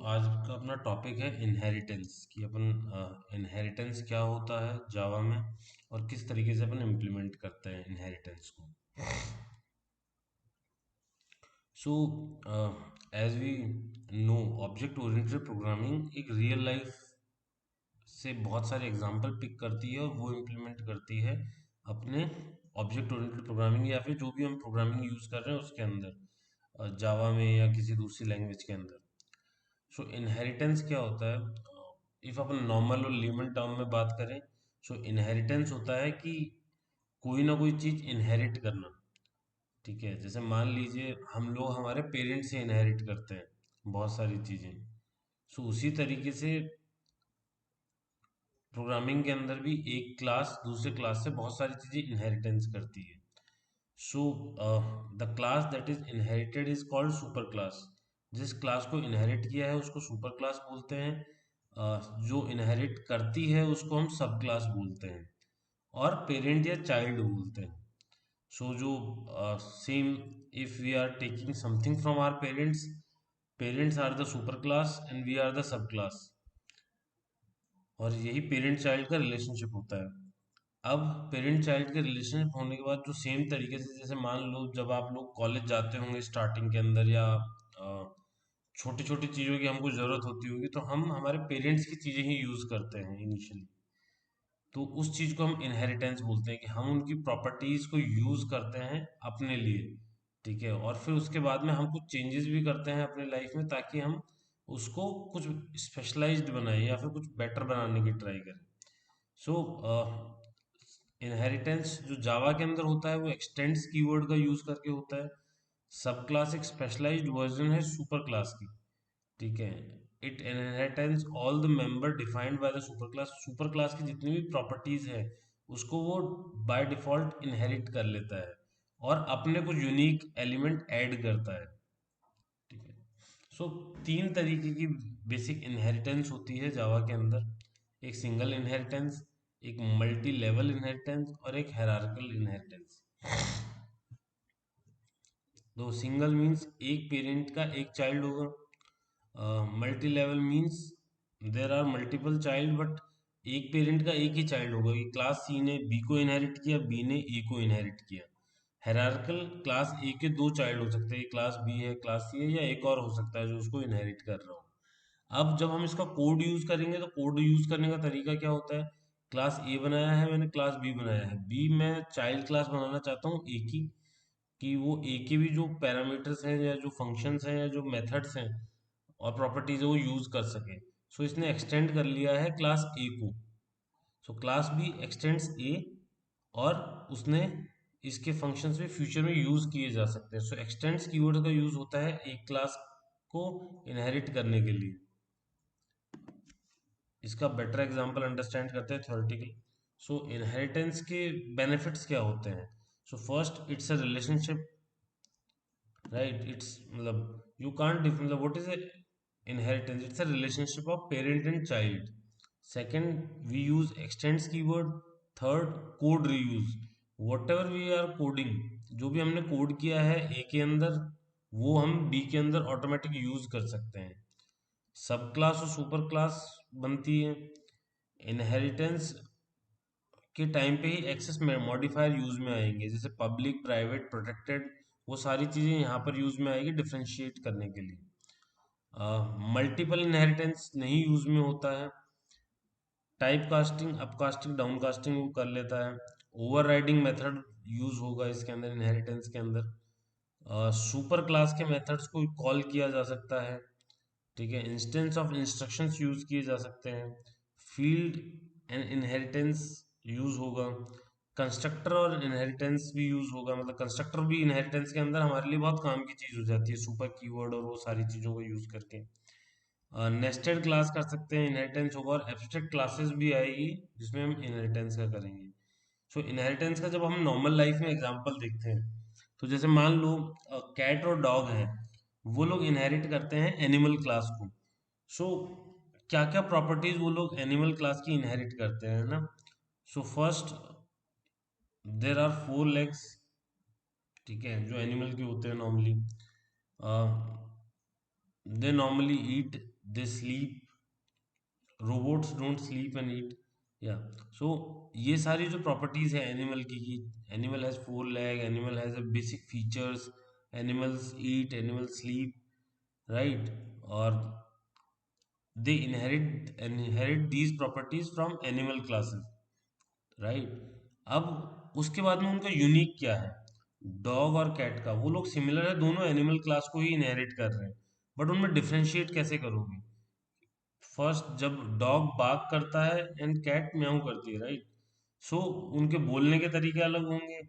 आज का अपना टॉपिक है इनहेरिटेंस कि अपन इनहेरिटेंस क्या होता है जावा में और किस तरीके से अपन इम्प्लीमेंट करते हैं इनहेरिटेंस को। So as we know, object oriented programming एक रियल लाइफ से बहुत सारे एग्जांपल पिक करती है और वो इम्प्लीमेंट करती है अपने ऑब्जेक्ट ओरिएंटेड प्रोग्रामिंग या फिर जो भी हम प्रोग्रामिंग यूज़ कर रहे हैं उसके अंदर, जावा में या किसी दूसरी लैंग्वेज के अंदर। सो इनहेरिटेंस क्या होता है? इफ अपन नॉर्मल और लेमन टर्म में बात करें, सो इनहेरिटेंस होता है कि कोई ना कोई चीज इनहेरिट करना। ठीक है, जैसे मान लीजिए हम लोग हमारे पेरेंट्स से इनहेरिट करते हैं बहुत सारी चीजें। सो उसी तरीके से प्रोग्रामिंग के अंदर भी एक क्लास दूसरे क्लास से बहुत सारी चीजें इनहेरिटेंस करती है। So the class that is inherited is called super class. जिस क्लास को इनहेरिट किया है उसको सुपर क्लास बोलते हैं। जो इनहेरिट करती है उसको हम सब क्लास बोलते हैं और पेरेंट या चाइल्ड बोलते हैं। सो जो same, if we are taking something from our parents, parents are the super class and we are the sub class. और यही पेरेंट चाइल्ड का रिलेशनशिप होता है। अब पेरेंट चाइल्ड के रिलेशनशिप होने के बाद जो सेम तरीके से, जैसे मान लो जब आप लोग कॉलेज जाते होंगे स्टार्टिंग के अंदर, या छोटी छोटी चीज़ों की हमको ज़रूरत होती होगी तो हम हमारे पेरेंट्स की चीज़ें ही यूज़ करते हैं इनिशियली। तो उस चीज़ को हम इनहेरिटेंस बोलते हैं कि हम उनकी प्रॉपर्टीज़ को यूज़ करते हैं अपने लिए। ठीक है, और फिर उसके बाद में हम कुछ चेंजेस भी करते हैं अपने लाइफ में ताकि हम उसको कुछ स्पेशलाइज्ड बनाएं या फिर कुछ बेटर बनाने की ट्राई करें। सो इनहेरिटेंस जो जावा के अंदर होता है वो एक्सटेंड्स कीवर्ड का यूज करके होता है। सब क्लास एक स्पेशलाइज्ड वर्जन है सुपर क्लास की। ठीक है, it inheritance all the member defined by the super class. Super class की जितनी भी प्रॉपर्टीज है उसको वो बाय डिफॉल्ट इनहेरिट कर लेता है और अपने कुछ यूनिक एलिमेंट ऐड करता है। ठीक है, सो तीन तरीके की बेसिक इनहेरिटेंस होती है जावा के अंदर। एक सिंगल इनहेरिटेंस, एक मल्टी लेवल इनहेरिटेंस और एक हायरार्किकल इनहेरिटेंस। तो सिंगल मीन्स एक पेरेंट का एक चाइल्ड होगा। Multi level means there are multiple child but एक पेरेंट का एक ही चाइल्ड होगा कि क्लास सी ने बी को इनहेरिट किया, बी ने ए को इनहेरिट किया। हायरार्किकल, क्लास ए के दो चाइल्ड हो सकते हैं, क्लास बी है क्लास सी है, या एक और हो सकता है जो उसको इनहेरिट कर रहा हो। अब जब हम इसका कोड यूज करेंगे तो कोड यूज करने का तरीका क्या होता है? क्लास ए बनाया है मैंने, क्लास बी बनाया है, बी मैं चाइल्ड क्लास बनाना चाहता हूँ ए की, कि वो ए के भी जो पैरामीटर्स हैं या जो फंक्शंस हैं या जो मेथड्स हैं और प्रॉपर्टीज है वो यूज कर सके। सो इसने एक्सटेंड कर लिया है क्लास ए को। सो क्लास बी एक्सटेंड्स ए, और उसने इसके फंक्शंस भी फ्यूचर में यूज किए जा सकते हैं। सो एक्सटेंड्स कीवर्ड का यूज होता है एक क्लास को इनहेरिट करने के लिए। इसका बेटर एग्जांपल अंडरस्टैंड करते हैं थ्योरेटिकल। सो इनहेरिटेंस के बेनिफिट्स क्या होते हैं? So first, it's a relationship, right? It's मतलब यू कांट मतलब what is inheritance? It's a relationship of parent and child. Second, we use extends keyword. Third, code reuse. What we are coding, जो भी हमने code किया है ए के अंदर वो हम बी के अंदर ऑटोमेटिक यूज कर सकते हैं। सब क्लास और सुपर क्लास बनती है। इनहेरिटेंस के टाइम पे ही एक्सेस में मॉडिफायर यूज में आएंगे, जैसे पब्लिक, प्राइवेट, प्रोटेक्टेड, वो सारी चीजें यहाँ पर यूज में आएगी डिफरेंशिएट करने के लिए। मल्टीपल इनहेरिटेंस नहीं यूज में होता है। टाइप कास्टिंग, अपकास्टिंग, डाउनकास्टिंग वो कर लेता है। ओवरराइडिंग मेथड यूज होगा इसके अंदर, इनहेरिटेंस के अंदर। सुपर क्लास के मेथड्स को कॉल किया जा सकता है। ठीक है, इंस्टेंस ऑफ इंस्ट्रक्शंस यूज किए जा सकते हैं। फील्ड एंड इनहेरिटेंस यूज होगा। कंस्ट्रक्टर और इनहेरिटेंस भी यूज होगा, मतलब कंस्ट्रक्टर भी इनहेरिटेंस के अंदर हमारे लिए बहुत काम की चीज हो जाती है सुपर कीवर्ड और वो सारी चीजों को यूज करके। नेस्टेड क्लास कर सकते हैं, इनहेरिटेंस होगा, और एब्स्ट्रैक्ट क्लासेस भी आएगी जिसमें हम इनहेरिटेंस का करेंगे। सो इनहेरिटेंस का जब हम नॉर्मल लाइफ में एग्जांपल देखते हैं तो जैसे मान लो कैट और डॉग है, वो लोग इनहेरिट करते हैं एनिमल क्लास को। सो क्या क्या प्रॉपर्टीज वो लोग एनिमल क्लास की इनहेरिट करते हैं ना? So first, there are four legs. ठीक है, जो एनिमल के होते हैं normally. they normally eat, they sleep. Robots don't sleep and eat. या सो ये सारी जो प्रॉपर्टीज है एनिमल की, animal has 4 leg, animal has a basic features, animals eat, animal sleep, right, और they inherit these properties from animal classes, right. अब उसके बाद में उनका यूनिक क्या है, डॉग और कैट का, वो लोग सिमिलर है, दोनों एनिमल क्लास को ही इनहेरिट कर रहे हैं, बट उनमें डिफरेंशिएट कैसे करोगे? फर्स्ट, जब डॉग बार्क करता है एंड कैट म्याऊ करती है, राइट, सो उनके बोलने के तरीके अलग होंगे,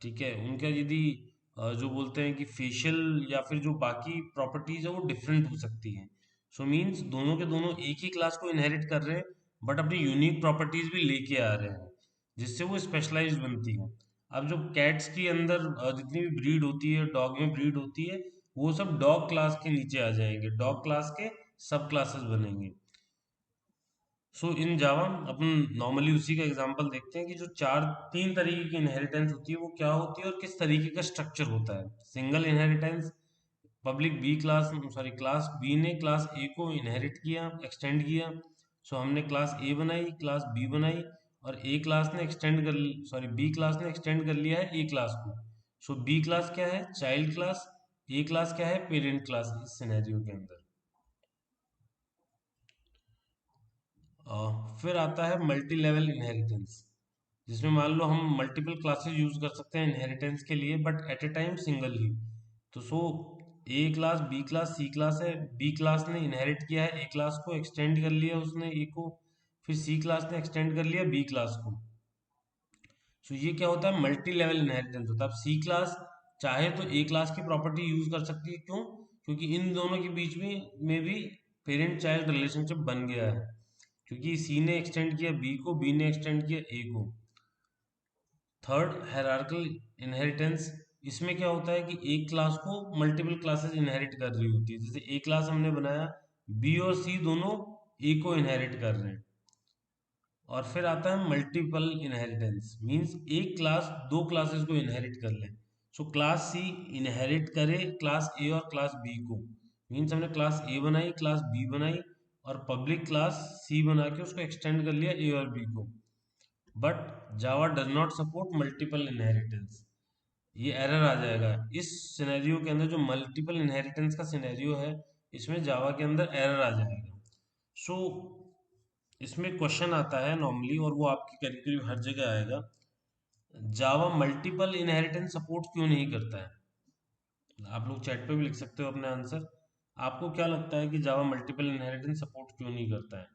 ठीक है, उनका यदि जो बोलते हैं कि फेशियल या फिर जो बाकी प्रॉपर्टीज है वो डिफरेंट हो सकती हैं। सो मीन्स दोनों के दोनों एक ही क्लास को इनहेरिट कर रहे हैं, बट अपनी यूनिक प्रॉपर्टीज भी लेके आ रहे हैं, जिससे वो स्पेशलाइज्ड बनती है। अब जो कैट्स के अंदर जितनी भी ब्रीड होती है, डॉग में ब्रीड होती है, वो सब डॉग क्लास के नीचे आ जाएंगे, डॉग क्लास के सब क्लासेस बनेंगे। सो इन जावा अपन नॉर्मली उसी का एग्जांपल देखते हैं कि जो चार तीन तरीके की इनहेरिटेंस होती है वो क्या होती है और किस तरीके का स्ट्रक्चर होता है। Single inheritance, public B class, sorry class B ने क्लास ए को इनहेरिट किया, एक्सटेंड किया, सो हमने क्लास ए बनाई, क्लास बी बनाई, और ए क्लास ने एक्सटेंड कर, सॉरी बी क्लास ने एक्सटेंड कर लिया है ए क्लास को। सो बी क्लास क्या है, चाइल्ड क्लास, ए क्लास क्या है, पेरेंट क्लास, इस सिनेरियो के अंदर। फिर आता है मल्टी लेवल इनहेरिटेंस, जिसमें मान लो हम मल्टीपल क्लासेस यूज कर सकते हैं इनहेरिटेंस के लिए, but at a time single ही। तो so A class, B class, C class है, बी क्लास ने इनहेरिट किया है ए क्लास को, एक्सटेंड कर लिया उसने ए को, फिर सी क्लास ने एक्सटेंड कर लिया बी क्लास को। सो ये क्या होता है, मल्टी लेवल इनहेरिटेंस होता है। अब सी क्लास चाहे तो ए क्लास की प्रॉपर्टी यूज कर सकती है, क्यों? क्योंकि इन दोनों के बीच में भी पेरेंट चाइल्ड रिलेशनशिप बन गया है, क्योंकि सी ने एक्सटेंड किया बी को, बी ने एक्सटेंड किया ए को। थर्ड, हायरार्किकल इनहेरिटेंस, इसमें क्या होता है कि एक क्लास को मल्टीपल क्लासेस इनहेरिट कर रही होती है, जैसे ए क्लास हमने बनाया, बी और सी दोनों ए को इनहेरिट कर रहे हैं। और फिर आता है मल्टीपल इनहेरिटेंस, मींस एक क्लास दो क्लासेस को इनहेरिट कर ले। सो क्लास सी इनहेरिट करे क्लास ए और क्लास बी को, मींस हमने क्लास ए बनाई, क्लास बी बनाई, और पब्लिक क्लास सी बना के उसको एक्सटेंड कर लिया ए और बी को। But Java does not support multiple inheritance, ये एरर आ जाएगा इस सिनेरियो के अंदर, जो मल्टीपल इनहेरिटेंस का सिनेरियो है, इसमें जावा के अंदर एरर आ जाएगा। सो इसमें क्वेश्चन आता है नॉर्मली, और वो आपकी करीब करीब हर जगह आएगा, जावा मल्टीपल इनहेरिटेंस सपोर्ट क्यों नहीं करता है? आप लोग चैट पे भी लिख सकते हो अपने आंसर। आपको क्या लगता है कि जावा मल्टीपल इनहेरिटेंस सपोर्ट क्यों नहीं करता है?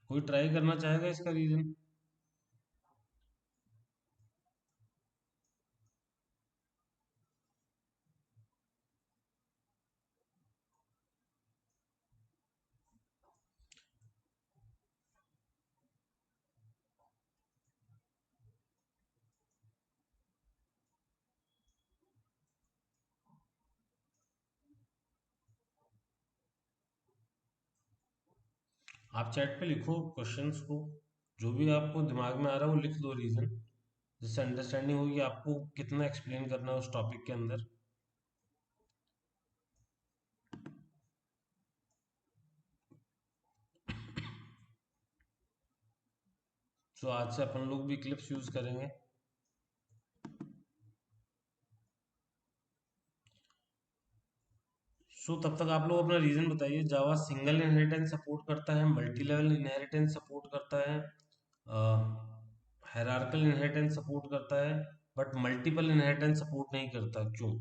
कोई ट्राई करना चाहेगा इसका रीजन? आप चैट पे लिखो क्वेश्चंस को, जो भी आपको दिमाग में आ रहा है वो लिख दो रीजन, जिससे अंडरस्टैंडिंग होगी आपको कितना एक्सप्लेन करना है उस टॉपिक के अंदर। सो आज से अपन लोग भी क्लिप्स यूज करेंगे। सो तब तक आप लोग अपना रीजन बताइए, जावा सिंगल इनहेरिटेंस सपोर्ट करता है, मल्टी लेवल इनहेरिटेंस सपोर्ट करता है, हायरार्किकल इनहेरिटेंस सपोर्ट करता है, बट मल्टीपल इनहेरिटेंस सपोर्ट नहीं करता, क्यों?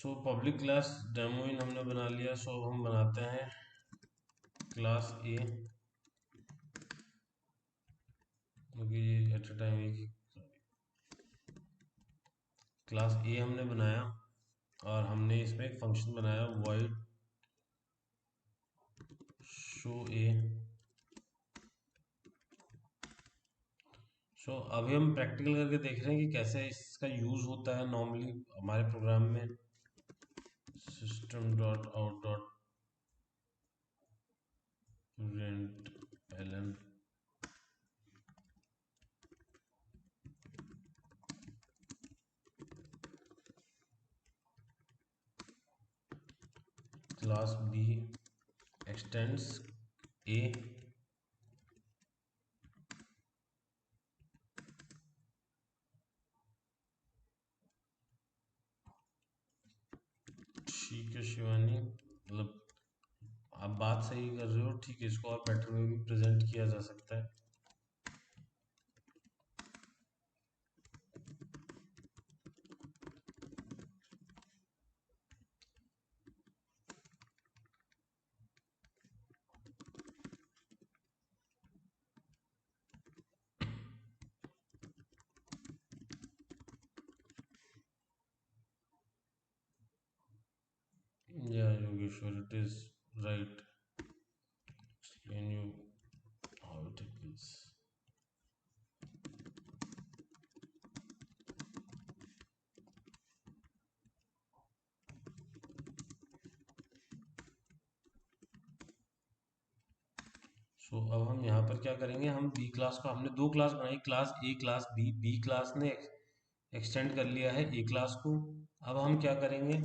सो पब्लिक क्लास डेमो इन हमने बना लिया। सो अब हम बनाते हैं क्लास ए, क्योंकि ये एट अ टाइम एक क्लास ए हमने बनाया और हमने इसमें एक फंक्शन बनाया void शो ए। सो अभी हम प्रैक्टिकल करके देख रहे हैं कि कैसे इसका यूज़ होता है नॉर्मली हमारे प्रोग्राम में। System dot out dot println class B extends A. ठीक है शिवानी, मतलब आप बात सही कर रहे हो, ठीक है, इसको और बेटर वे भी प्रेजेंट किया जा सकता है। Yeah, Yogeshwar, it is right. Explain you how it is. सो अब हम यहाँ पर क्या करेंगे, हम बी क्लास को, हमने दो क्लास बनाई, class A class B. B class ने एक्सटेंड कर लिया है ए क्लास को। अब हम क्या करेंगे,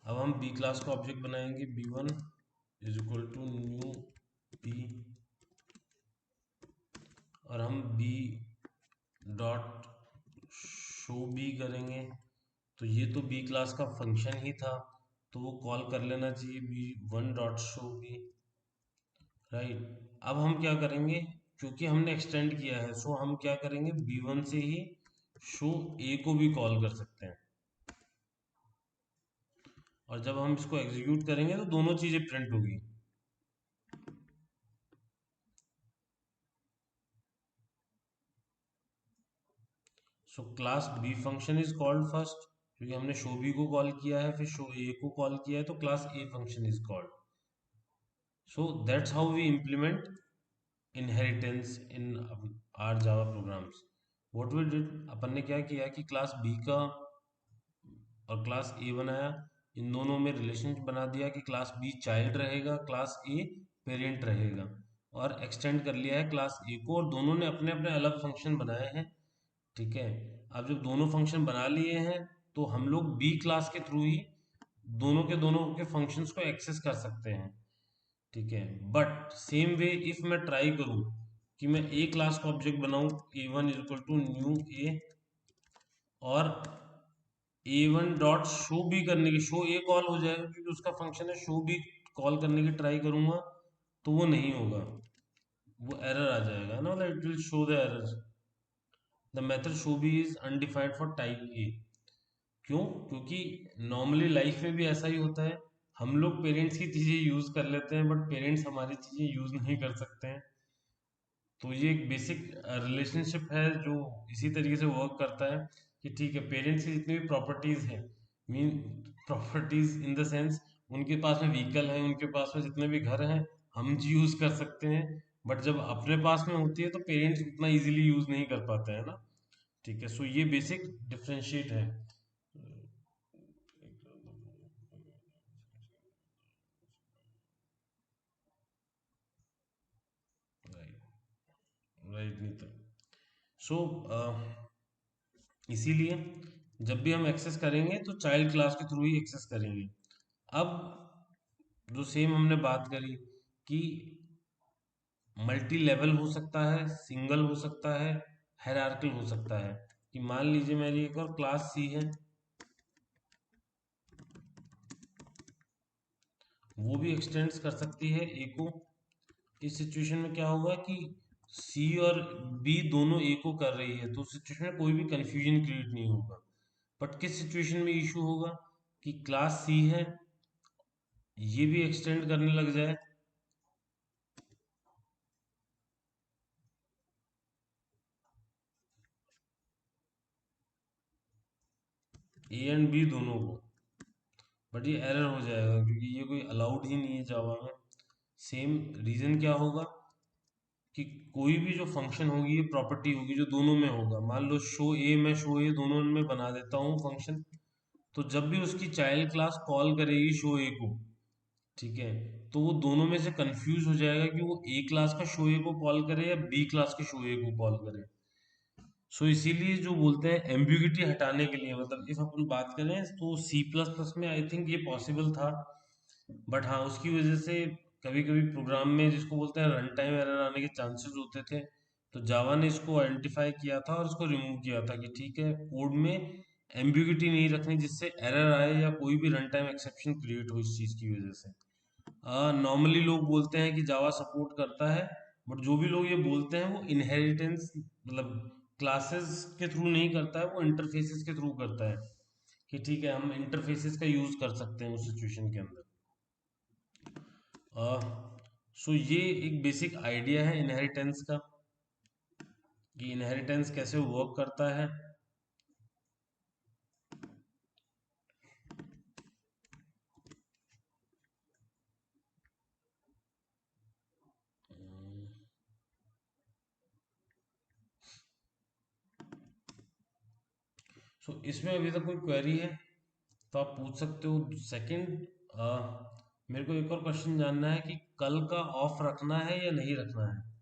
अब हम बी क्लास को ऑब्जेक्ट बनाएंगे b1 is equal to new B, और हम बी डॉट शो बी करेंगे। तो ये तो बी क्लास का फंक्शन ही था, तो वो कॉल कर लेना चाहिए b1 dot show B, right. अब हम क्या करेंगे, क्योंकि हमने एक्सटेंड किया है, सो हम क्या करेंगे, b1 से ही शो ए को भी कॉल कर सकते हैं। और जब हम इसको एग्जीक्यूट करेंगे तो दोनों चीजें प्रिंट होगी। So class B function is called first, क्योंकि हमने शो बी को कॉल किया है, फिर शो ए को कॉल किया है, तो class A function is called. So that's how we implement inheritance in our Java programs. What we did, अपन ने क्या किया कि क्लास बी का और क्लास ए बनाया, इन दोनों में रिलेशन बना दिया कि क्लास बी चाइल्ड रहेगा, क्लास ए पेरेंट रहेगा, और एक्सटेंड कर लिया है क्लास ए को, और दोनों ने अपने अपने अलग फंक्शन बनाए हैं। ठीक है, अब जब दोनों फंक्शन बना लिए हैं तो हम लोग बी क्लास के थ्रू ही दोनों के फंक्शंस को एक्सेस कर सकते हैं। ठीक है, बट सेम वे इफ मैं ट्राई करूं कि मैं ए क्लास का ऑब्जेक्ट बनाऊं a1 is equal to new A, और a1 डॉट शो बी करने की, शो ए कॉल हो जाएगा क्योंकि उसका फंक्शन है, शो बी कॉल करने की ट्राई करूंगा तो वो नहीं होगा, वो एरर आ जाएगा ना, मतलब it will show the error, the method show B is undefined for type A. क्यों, क्योंकि नॉर्मली लाइफ में भी ऐसा ही होता है, हम लोग पेरेंट्स की चीजें यूज कर लेते हैं बट पेरेंट्स हमारी चीजें यूज नहीं कर सकते हैं। तो ये एक बेसिक रिलेशनशिप है जो इसी तरीके से वर्क करता है कि ठीक है, पेरेंट्स की जितनी भी प्रॉपर्टीज हैं, mean properties in the sense, उनके पास में व्हीकल है, उनके पास में जितने भी घर हैं हम यूज कर सकते हैं, बट जब अपने पास में होती है तो पेरेंट्स उतना इजीली यूज नहीं कर पाते हैं ना। ठीक है, सो ये बेसिक डिफरेंशिएट है। राइट, राइट नहीं तो, सो इसीलिए जब भी हम एक्सेस करेंगे तो चाइल्ड क्लास के थ्रू ही एक्सेस करेंगे। अब जो सेम हमने बात करी कि मल्टी लेवल हो सकता है, सिंगल हो सकता है, हायरार्किकल हो सकता है, कि मान लीजिए मेरी एक और क्लास सी है, वो भी एक्सटेंड्स कर सकती है ए को। इस सिचुएशन में क्या होगा कि सी और बी दोनों ए को कर रही है, तो उस सिचुएशन में कोई भी कंफ्यूजन क्रिएट नहीं होगा। बट किस सिचुएशन में इशू होगा कि क्लास सी है, ये भी एक्सटेंड करने लग जाए, ए एंड बी दोनों को, बट ये एरर हो जाएगा क्योंकि ये कोई अलाउड ही नहीं है जावा में। सेम रीजन क्या होगा कि कोई भी जो फंक्शन होगी ये प्रॉपर्टी होगी जो दोनों में होगा। मान लो शो ए, मैं शो ए दोनों में बना देता हूँ फंक्शन, तो जब भी उसकी चाइल्ड क्लास कॉल करेगी शो ए को, ठीक है, तो वो दोनों में से कंफ्यूज हो जाएगा कि वो ए क्लास का शो ए को कॉल करे या बी क्लास के शो ए को कॉल करे। सो इसीलिए जो बोलते हैं एम्बिग्यूटी हटाने के लिए, मतलब इफ अपन बात करें तो सी प्लस प्लस में आई थिंक ये पॉसिबल था, बट हाँ उसकी वजह से कभी कभी प्रोग्राम में जिसको बोलते हैं रन टाइम एरर आने के चांसेस होते थे। तो जावा ने इसको आइडेंटिफाई किया था और इसको रिमूव किया था कि ठीक है, कोड में एम्बिग्यूटी नहीं रखनी जिससे एरर आए या कोई भी रन टाइम एक्सेप्शन क्रिएट हो इस चीज़ की वजह से। नॉर्मली लोग बोलते हैं कि जावा सपोर्ट करता है, बट जो भी लोग ये बोलते हैं वो इनहेरिटेंस मतलब क्लासेस के थ्रू नहीं करता है, वो इंटरफेसेस के थ्रू करता है कि ठीक है हम इंटरफेसेस का यूज कर सकते हैं उस सिचुएशन के अंदर। सो ये एक बेसिक आइडिया है इनहेरिटेंस का कि इनहेरिटेंस कैसे वर्क करता है। सो इसमें अभी तक कोई क्वेरी है तो आप पूछ सकते हो। सेकंड, मेरे को एक और क्वेश्चन जानना है कि कल का ऑफ रखना है या नहीं रखना है।